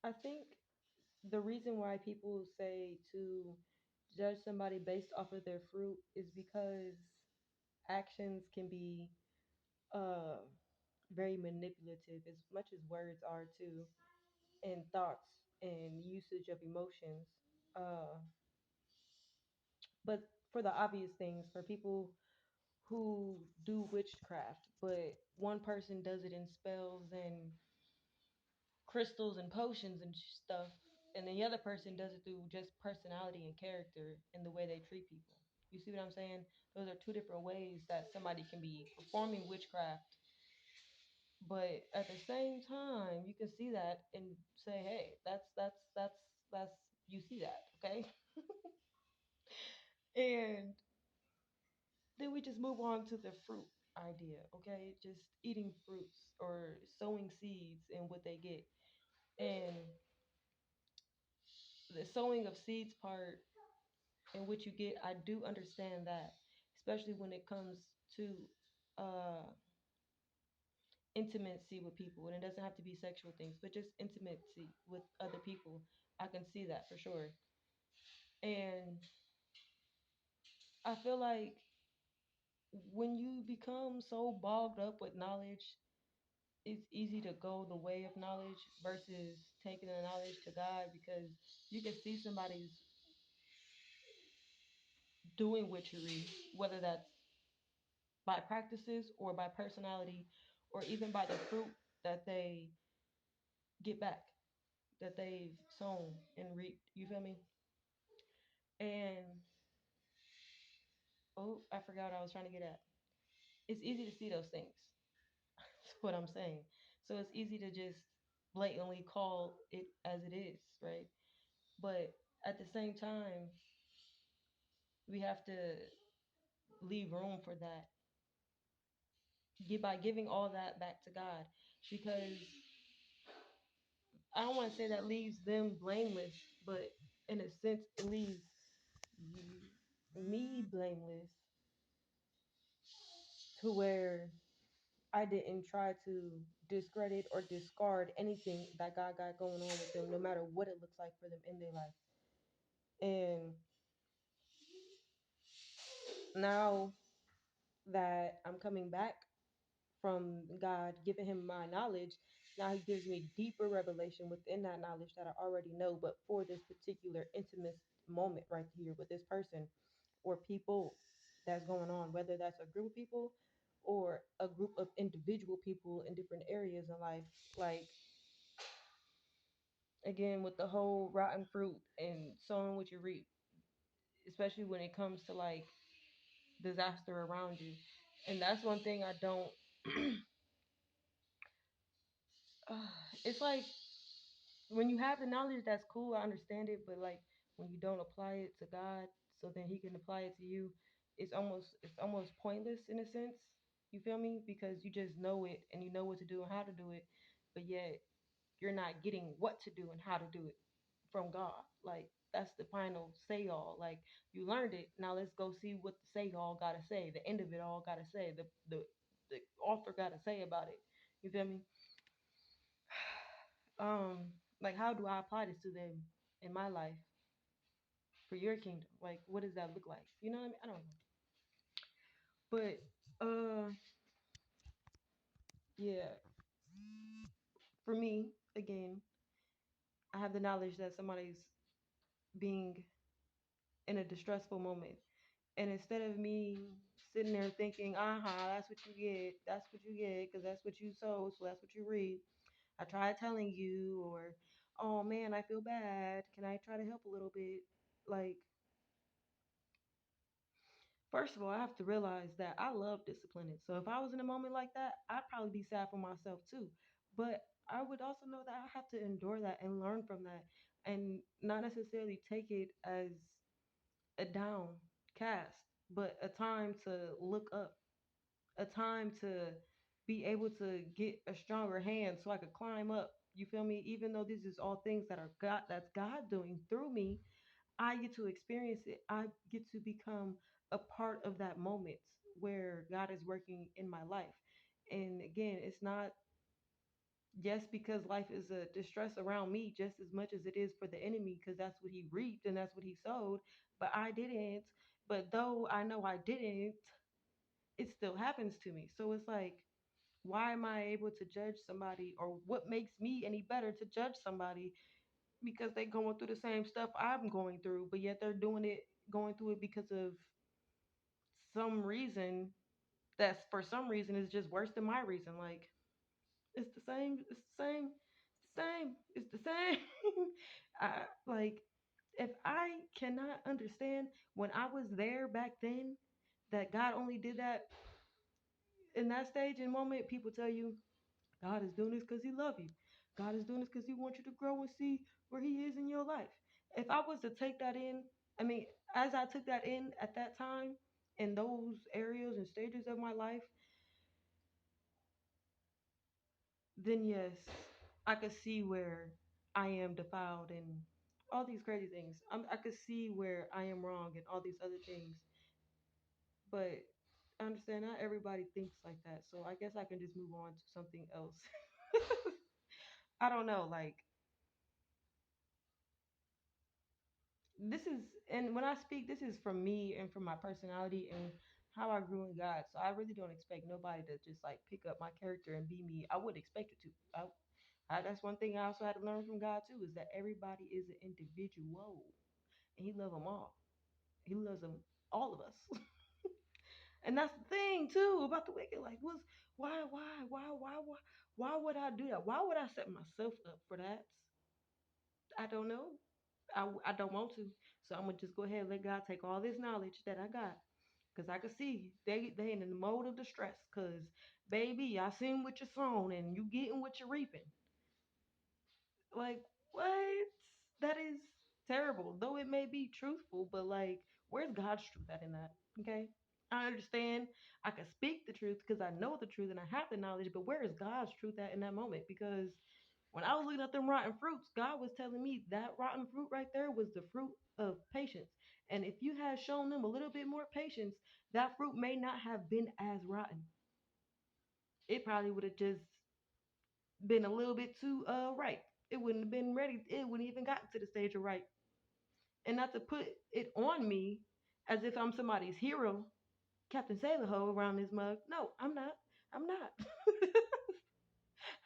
I think the reason why people say to judge somebody based off of their fruit is because actions can be uh very manipulative as much as words are too, and thoughts and usage of emotions. Uh, but for the obvious things, for people who do witchcraft, but one person does it in spells and crystals and potions and stuff, and the other person does it through just personality and character and the way they treat people. You see what I'm saying? Those are two different ways that somebody can be performing witchcraft, but at the same time, you can see that and say, "Hey, that's you see that, okay?" And then we just move on to the fruit idea, okay? Just eating fruits or sowing seeds and what they get. And the sowing of seeds part and what you get, I do understand that, especially when it comes to uh, intimacy with people. And it doesn't have to be sexual things, but just intimacy with other people. I can see that for sure. And I feel like when you become so bogged up with knowledge, it's easy to go the way of knowledge versus taking the knowledge to God, because you can see somebody's doing witchery, whether that's by practices or by personality or even by the fruit that they get back, that they've sown and reaped. You feel me? And oh, I forgot what I was trying to get at. It's easy to see those things. That's what I'm saying. So it's easy to just blatantly call it as it is, right? But at the same time, we have to leave room for that by giving all that back to God, because I don't want to say that leaves them blameless, but in a sense, it leaves me blameless to where I didn't try to discredit or discard anything that God got going on with them, no matter what it looks like for them in their life. And now that I'm coming back from God, giving him my knowledge, now he gives me deeper revelation within that knowledge that I already know, but for this particular intimate moment right here with this person or people that's going on, whether that's a group of people or a group of individual people in different areas in life. Like, again, with the whole rotten fruit and sowing what you reap, especially when it comes to like disaster around you. And that's one thing I don't. It's like when you have the knowledge, that's cool. I understand it, but like when you don't apply it to God, so then He can apply it to you, it's almost pointless in a sense. You feel me? Because you just know it and you know what to do and how to do it, but yet you're not getting what to do and how to do it from God. Like that's the final say all. Like you learned it. Now let's go see what the say all gotta say. The end of it all gotta say. The author gotta say about it. You feel me? Like how do I apply this to them in my life for your kingdom? Like what does that look like? You know what I mean? I don't know. But yeah, for me, again, I have the knowledge that somebody's being in a distressful moment. And instead of me sitting there thinking, that's what you get, because that's what you sow, so that's what you reap. I tried telling you, or, oh man, I feel bad. Can I try to help a little bit? Like, first of all, I have to realize that I love disciplining. So if I was in a moment like that, I'd probably be sad for myself too. But I would also know that I have to endure that and learn from that and not necessarily take it as a downcast, but a time to look up, a time to be able to get a stronger hand so I could climb up. You feel me? Even though this is all things that are God, that's God doing through me, I get to experience it. I get to become a part of that moment where God is working in my life. And again, it's not Yes, because life is a distress around me just as much as it is for the enemy, because that's what he reaped and that's what he sowed. But I didn't. But though I know I didn't, it still happens to me. So it's like, why am I able to judge somebody, or what makes me any better to judge somebody because they going through the same stuff I'm going through, but yet they're doing it, going through it because of some reason that's for some reason is just worse than my reason. Like, it's the same. It's the same. It's the same. It's the same. Like, if I cannot understand when I was there back then that God only did that in that stage and moment, people tell you God is doing this because He loves you. God is doing this because He wants you to grow and see where He is in your life. If I was to take that in, I mean, as I took that in at that time, in those areas and stages of my life, then yes, I could see where I am defiled and all these crazy things. I could see where I am wrong and all these other things. But I understand not everybody thinks like that. So I guess I can just move on to something else. I don't know. Like, this is, and when I speak, this is from me and from my personality and how I grew in God. So I really don't expect nobody to just like pick up my character and be me. I would expect it to. That's one thing I also had to learn from God too, is that everybody is an individual, and He loves them all. He loves them, all of us. And that's the thing too about the wicked. Like, why would I do that? Why would I set myself up for that? I don't know. I don't want to. So I'm gonna just go ahead and let God take all this knowledge that I got. Cause I can see they in the mode of distress. Cause baby, I seen what you sown and you getting what you're reaping. Like, what? That is terrible. Though it may be truthful, but like, where's God's truth at in that? Okay. I understand I can speak the truth because I know the truth and I have the knowledge, but where is God's truth at in that moment? Because when I was looking at them rotten fruits, God was telling me that rotten fruit right there was the fruit of patience. And if you had shown them a little bit more patience, that fruit may not have been as rotten. It probably would have just been a little bit too ripe. It wouldn't have been ready. It wouldn't even gotten to the stage of ripe. And not to put it on me as if I'm somebody's hero, Captain Sailor Ho around this mug. No, I'm not. I'm not.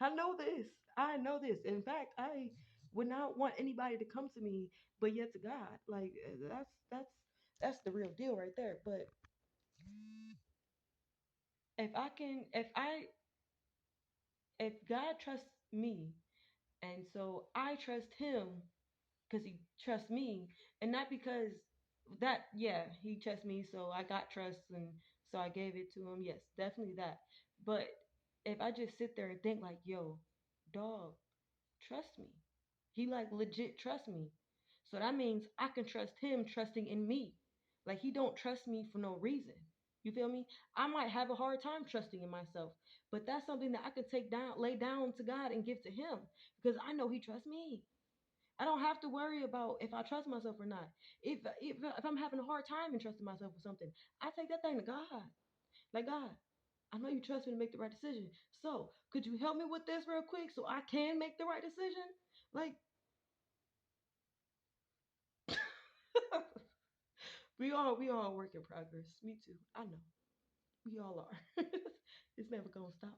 I know this. I know this. In fact, I would not want anybody to come to me, but yet to God. Like, that's the real deal right there. But if God trusts me, and so I trust Him because He trusts me, and not because that, yeah, He trusts me, so I got trust, and so I gave it to Him. Yes, definitely that. But if I just sit there and think like, yo, dog, trust me. He like legit trust me. So that means I can trust him trusting in me. Like, he don't trust me for no reason. You feel me? I might have a hard time trusting in myself, but that's something that I can take down, lay down to God and give to him because I know he trusts me. I don't have to worry about if I trust myself or not. If I'm having a hard time in trusting myself with something, I take that thing to God. Like, God, I know you trust me to make the right decision. So could you help me with this real quick so I can make the right decision? Like, we all work in progress. Me too. I know. We all are. It's never gonna stop.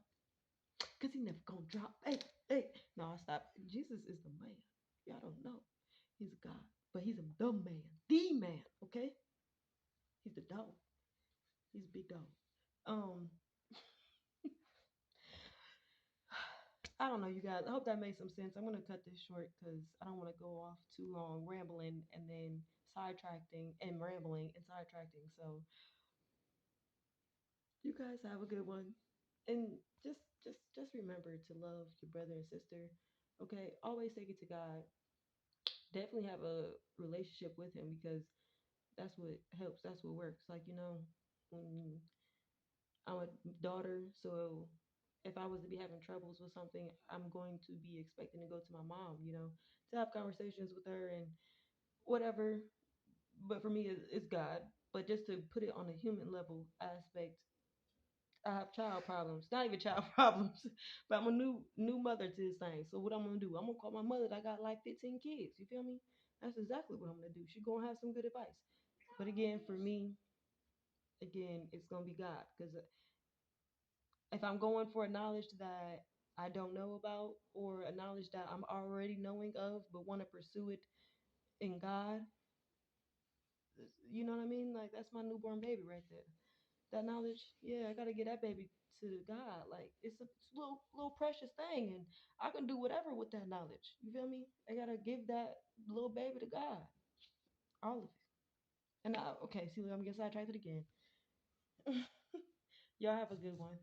Cause he never gonna drop. Hey, hey. No, I stop. Jesus is the man. Y'all don't know. He's a God. But he's a dumb man. The man. Okay? He's the dog. He's a big dog. Um, I don't know, you guys. I hope that made some sense. I'm gonna cut this short because I don't want to go off too long rambling and then sidetracking and rambling and sidetracking. So you guys have a good one. And just remember to love your brother and sister. Okay? Always take it to God. Definitely have a relationship with him because that's what helps. That's what works. Like, when I'm a daughter, so if I was to be having troubles with something, I'm going to be expecting to go to my mom, to have conversations with her and whatever. But for me, it's God. But just to put it on a human level aspect, I have child problems. Not even child problems, but I'm a new mother to this thing. So what I'm gonna do? I'm gonna call my mother that got like 15 kids. You feel me? That's exactly what I'm gonna do. She gonna have some good advice. But again, for me, again, it's gonna be God. Because if I'm going for a knowledge that I don't know about, or a knowledge that I'm already knowing of, but want to pursue it in God, you know what I mean? Like that's my newborn baby right there. That knowledge, yeah, I gotta get that baby to God. Like it's a little precious thing, and I can do whatever with that knowledge. You feel me? I gotta give that little baby to God, all of it. And okay, see, I'm getting sidetracked again. Y'all have a good one.